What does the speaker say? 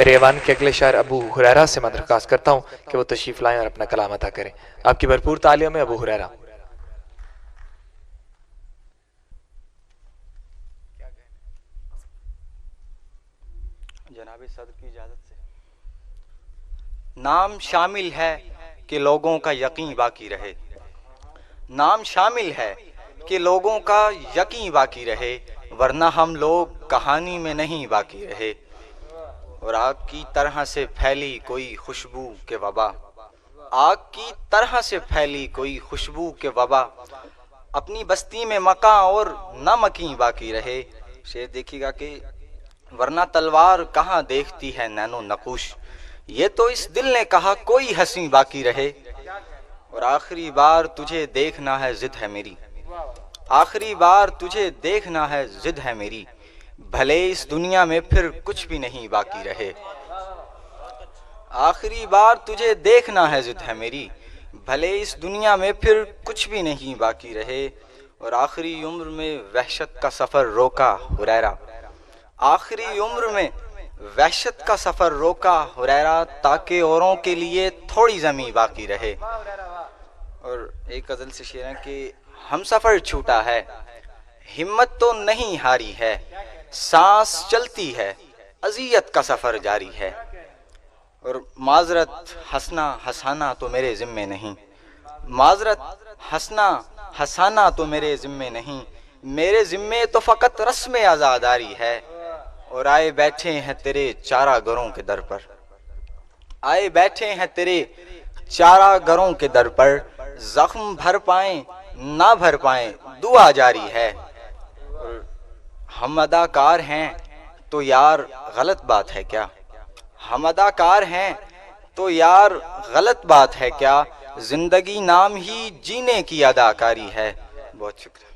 میرے ایوان کے اگلے شاعر ابو ہریرہ سے میں درخواست کرتا ہوں کہ وہ تشریف لائیں اور اپنا کلام عطا کریں. آپ کی بھرپور تعلیوں میں ابو ہریرہ. جناب صدر کی اجازت سے. نام شامل ہے کہ لوگوں کا یقین باقی رہے. نام شامل ہے کہ لوگوں کا یقین باقی رہے، ورنہ ہم لوگ کہانی میں نہیں باقی رہے. اور آگ کی طرح سے پھیلی کوئی خوشبو کے وبا، آگ کی طرح سے پھیلی کوئی خوشبو کے وبا، اپنی بستی میں مکاں اور نہ مکیں باقی رہے. شعر دیکھیے گا کہ ورنہ تلوار کہاں دیکھتی ہے نینو نقوش، یہ تو اس دل نے کہا کوئی ہنسی باقی رہے. اور آخری بار تجھے دیکھنا ہے ضد ہے میری، آخری بار تجھے دیکھنا ہے ضد ہے میری، بھلے اس دنیا میں پھر کچھ بھی نہیں باقی رہے. آخری بار تجھے دیکھنا ہے ضد ہے میری، بھلے اس دنیا میں پھر کچھ بھی نہیں باقی رہے. اور آخری عمر میں وحشت کا سفر روکا ہریرہ، آخری عمر میں وحشت کا سفر روکا ہریرہ، تاکہ اوروں کے لیے تھوڑی زمین باقی رہے. اور ایک غزل سے شعر ہے کہ ہم سفر چھوٹا ہے، ہمت تو نہیں ہاری ہے، سانس چلتی ہے، اذیت کا سفر جاری ہے. اور معذرت ہنسنا ہنسانا تو میرے ذمے نہیں، معذرت ہنسنا ہنسانا تو میرے ذمے نہیں، میرے ذمے تو فقط رسم عزاداری ہے. اور آئے بیٹھے ہیں تیرے چارہ گروں کے در پر، آئے بیٹھے ہیں تیرے چارہ گروں کے در پر، زخم بھر پائیں نہ بھر پائیں دعا جاری ہے. ہم اداکار ہیں تو یار غلط بات ہے کیا، ہم اداکار ہیں تو یار غلط بات ہے کیا، زندگی نام ہی جینے کی اداکاری ہے. بہت شکریہ.